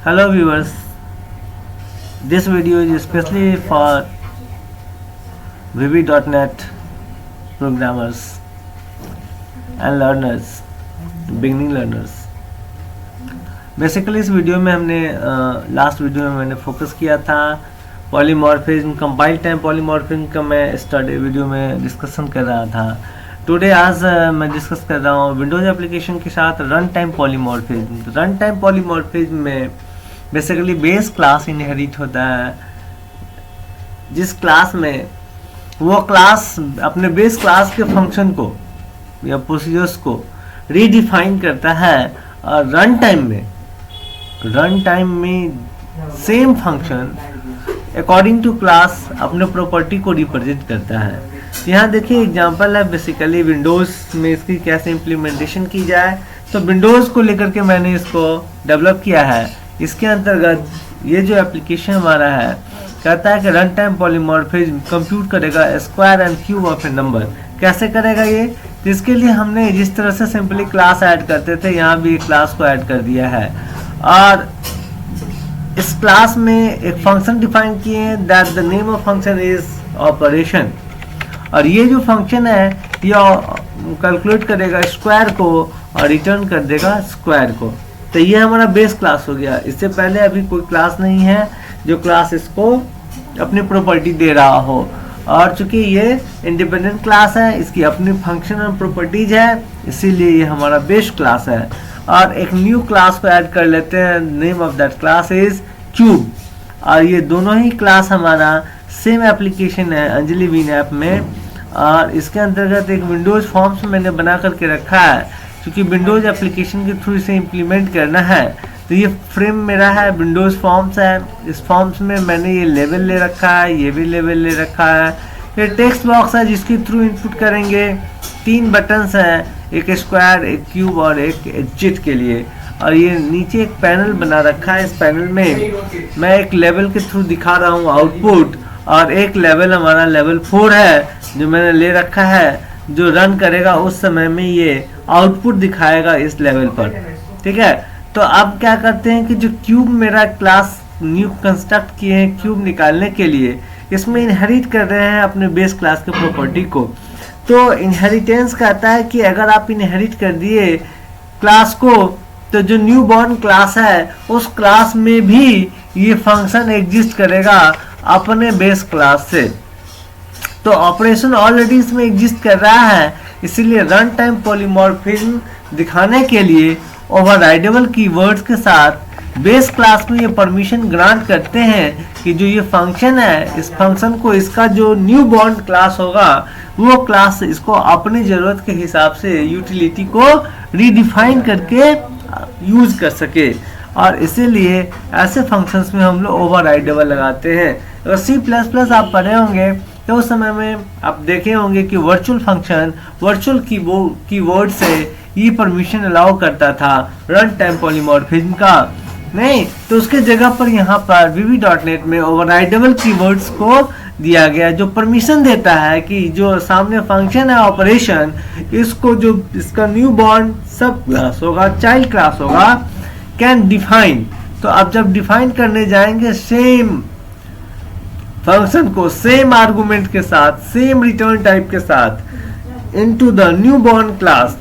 Hello viewers, this video is especially for VB.NET programmers and learners, beginning learners. Basically इस video में हमने last video में मैंने focus किया था पॉलीमॉर्फिज्म, कंपाइल टाइम पॉलीमॉर्फिज्म का मैं स्टडी वीडियो में डिस्कशन कर रहा था। टुडे आज मैं डिस्कस कर रहा हूँ विंडोज एप्लीकेशन के साथ run time polymorphism. Run time polymorphism में बेसिकली बेस क्लास इनहेरिट होता है, जिस क्लास में वो क्लास अपने बेस क्लास के फंक्शन को या प्रोसीजर्स को रीडिफाइन करता है और रन टाइम में same function according to class अपने प्रॉपर्टी को रिप्रेजेंट करता है। यहाँ देखिए एग्जांपल है बेसिकली विंडोज़ में इसकी कैसे इम्प्लीमेंटेशन की जाए। तो विंडोज़ को लेकर के मैंने इसको डेवलप किया है। इसके अंतर्गत ये जो एप्लीकेशन हमारा है कहता है कि रन टाइम पॉलीमॉर्फिज्म कंप्यूट करेगा square and cube of A number. कैसे करेगा ये? तो इसके लिए हमने जिस तरह से सिंपली क्लास ऐड करते थे यहाँ भी एक क्लास को ऐड कर दिया है और इस क्लास में एक फंक्शन डिफाइन किए हैं that the name of function is operation. और ये जो फंक्शन है ये कैलकुलेट करेगा स्क्वायर को और रिटर्न कर देगा स्क्वायर को। तो ये हमारा बेस क्लास हो गया। इससे पहले अभी कोई क्लास नहीं है जो क्लास इसको अपनी प्रॉपर्टी दे रहा हो, और चूंकि ये इंडिपेंडेंट क्लास है इसकी अपनी फंक्शन और प्रॉपर्टीज है, इसीलिए ये हमारा बेस क्लास है। और एक न्यू क्लास को ऐड कर लेते हैं, name of that class is cube. और ये दोनों ही क्लास हमारा सेम एप्लीकेशन है अंजलि विन ऐप में, और इसके अंतर्गत एक विंडोज फॉर्म्स मैंने बना करके रखा है क्योंकि विंडोज एप्लीकेशन के थ्रू इसे इम्प्लीमेंट करना है। तो ये फ्रेम मेरा है, विंडोज फॉर्म्स है। इस फॉर्म्स में मैंने ये लेवल ले रखा है, ये भी लेवल ले रखा है। ये टेक्स्ट बॉक्स है जिसके थ्रू इनपुट करेंगे। 3 बटन्स हैं, एक स्क्वायर, एक क्यूब और एक एग्जिट के लिए। और ये नीचे एक पैनल बना रखा है। इस पैनल में मैं एक लेवल के थ्रू दिखा रहा हूँ आउटपुट, और एक लेवल हमारा लेवल 4 है जो मैंने ले रखा है, जो रन करेगा उस समय में ये आउटपुट दिखाएगा इस लेवल पर। ठीक है, तो अब क्या करते हैं कि जो क्यूब मेरा क्लास न्यू कंस्ट्रक्ट किए हैं क्यूब निकालने के लिए, इसमें इनहेरिट कर रहे हैं अपने बेस क्लास के प्रॉपर्टी को। तो इनहेरिटेंस कहता है कि अगर आप इनहेरिट कर दिए क्लास को तो जो न्यू बॉर्न क्लास है उस क्लास में भी ये फंक्शन एग्जिस्ट करेगा अपने बेस क्लास से। तो ऑपरेशन ऑलरेडी इसमें एग्जिस्ट कर रहा है, इसीलिए रन टाइम पॉलीमॉर्फिज्म दिखाने के लिए ओवरराइडेबल कीवर्ड्स के साथ बेस क्लास में ये परमिशन ग्रांट करते हैं कि जो ये फंक्शन है इस फंक्शन को इसका जो न्यू बॉर्न क्लास होगा वो क्लास इसको अपनी ज़रूरत के हिसाब से यूटिलिटी को रीडिफाइन करके यूज कर सके। और इसीलिए ऐसे फंक्शंस में हम लोग ओवरराइडेबल लगाते हैं। अगर C++ आप पढ़े होंगे तो उस समय में आप देखे होंगे कि वर्चुअल फंक्शन वर्चुअल कीवर्ड से ये परमिशन अलाउ करता था रन टाइम पॉलीमॉर्फिज्म का नहीं, तो उसके जगह पर यहाँ पर VB.NET में ओवरराइडेबल कीवर्ड्स को दिया गया जो परमिशन देता है कि जो सामने फंक्शन है ऑपरेशन, इसको जो इसका न्यू बॉर्न सब क्लास होगा, चाइल्ड क्लास होगा, कैन डिफाइन। तो अब जब डिफाइन करने जाएंगे सेम फंक्शन को सेम आर्गुमेंट के साथ सेम रिटर्न टाइप के साथ into the new born class,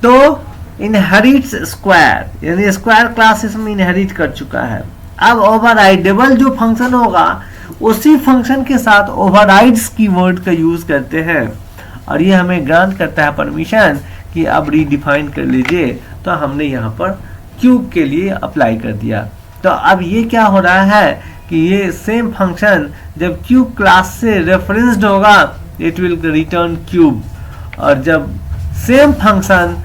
तो इनहेरिट्स स्क्वायर, यानी स्क्वायर क्लास इसमें इनहेरिट कर चुका है। अब ओवरराइडेबल जो फंक्शन होगा उसी फंक्शन के साथ ओवरराइड्स कीवर्ड का यूज करते हैं, और ये हमें ग्रांट करता है परमिशन कि अब रीडिफाइन कर लीजिए। तो हमने यहाँ पर क्यूब के लिए अप्लाई कर दिया। तो अब ये क्या हो रहा है कि ये सेम फंक्शन जब क्यूब क्लास से रेफरेंस्ड होगा इट विल रिटर्न क्यूब, और जब सेम फंक्शन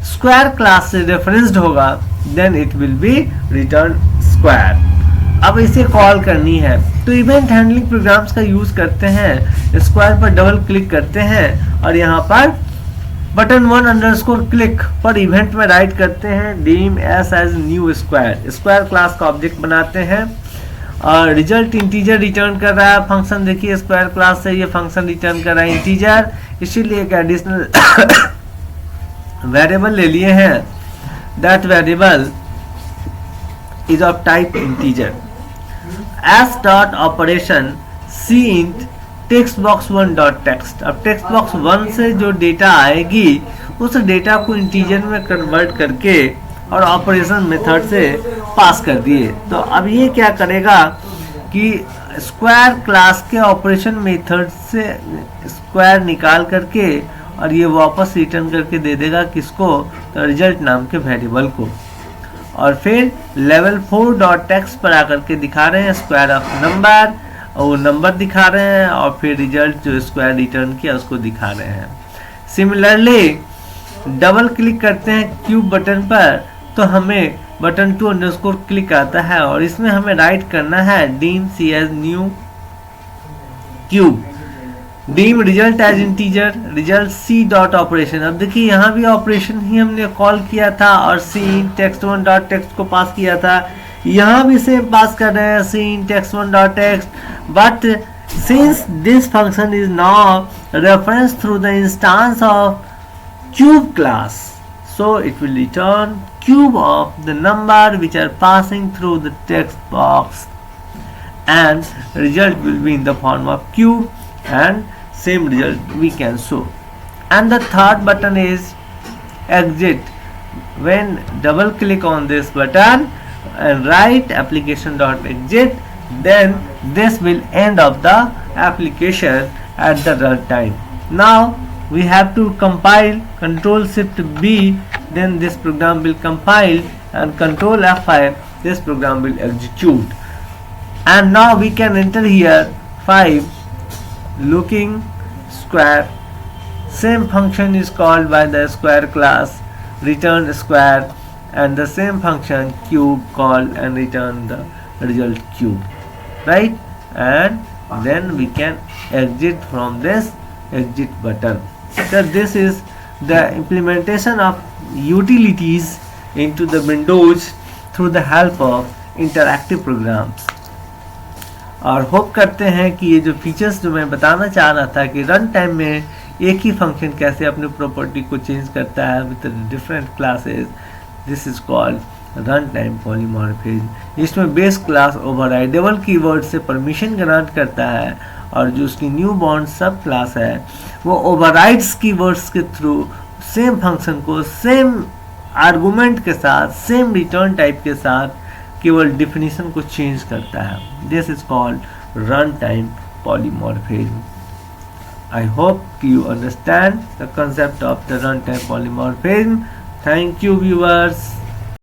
स्क्वायर क्लास से रेफरेंस्ड होगा then it will be return square. अब इसे कॉल करनी है तो इवेंट हैंडलिंग प्रोग्राम्स का यूज करते हैं। स्क्वायर पर डबल क्लिक करते हैं और यहाँ पर बटन 1 अंडरस्कोर क्लिक पर इवेंट में राइट करते हैं dim s as new square. Square class का ऑब्जेक्ट बनाते हैं और रिजल्ट इंटीजर रिटर्न कर रहा है फंक्शन। देखिए स्क्वायर क्लास से ये फंक्शन रिटर्न कर रहा है इंटीजर, इसीलिए एक एडिशनल वेरिएबल ले लिए हैं। That variable is of type integer. S dot operation C int text box 1 dot text. अब text box 1 से जो डेटा आएगी उस डेटा को इंटीजर में कन्वर्ट करके और ऑपरेशन मेथड से पास कर दिए। तो अब ये क्या करेगा कि स्क्वायर क्लास के ऑपरेशन मेथड से स्क्वायर निकाल करके और ये वापस रिटर्न करके दे देगा किसको, तो रिजल्ट नाम के वेरिएबल को। और फिर लेवल 4 डॉट टेक्स्ट पर आकर के दिखा रहे हैं स्क्वायर ऑफ नंबर, और वो नंबर दिखा रहे हैं और फिर रिजल्ट जो स्क्वायर रिटर्न किया उसको दिखा रहे हैं। सिमिलरली डबल क्लिक करते हैं क्यूब बटन पर तो हमें बटन टू अंडरस्कोर क्लिक आता है और इसमें हमें राइट करना है dim c as new cube, dim result as integer, result c dot operation. अब देखिए यहाँ भी ऑपरेशन ही हमने कॉल किया था और सी टेक्स्ट 1 डॉट टेक्स्ट को पास किया था, यहाँ भी सेम पास कर रहे हैं c text 1 dot text, but since this function is now reference through the instance of cube class, so it will return cube of the number which are passing through the text box and result will be in the form of cube and same result we can show. And the third button is exit. When double click on this button and write application.exit, then this will end of the application at the runtime. Now we have to compile, control shift B, then this program will compile, and control F5, this program will execute. And now we can enter here 5 looking square. Same function is called by the square class, return square, and the same function cube call and return the result cube, right? And then we can exit from this exit button. So this is the implementation of utilities into the Windows through the help of interactive programs. और hope करते हैं कि ये जो features जो मैं बताना चाह रहा था कि रन टाइम में एक ही फंक्शन कैसे अपनी प्रॉपर्टी को चेंज करता है with different classes, this is called run time polymorphism. इसमें बेस क्लास ओवरराइडेबल कीवर्ड से परमिशन ग्रांट करता है और जो उसकी न्यू बॉन्ड सब क्लास है वो ओवरराइड्स कीवर्ड्स के थ्रू सेम फंक्शन को सेम आर्गुमेंट के साथ सेम रिटर्न टाइप के साथ केवल डिफिनीशन को चेंज करता है। This is called run time polymorphism. I hope you understand the concept of the runtime polymorphism. Thank you, viewers.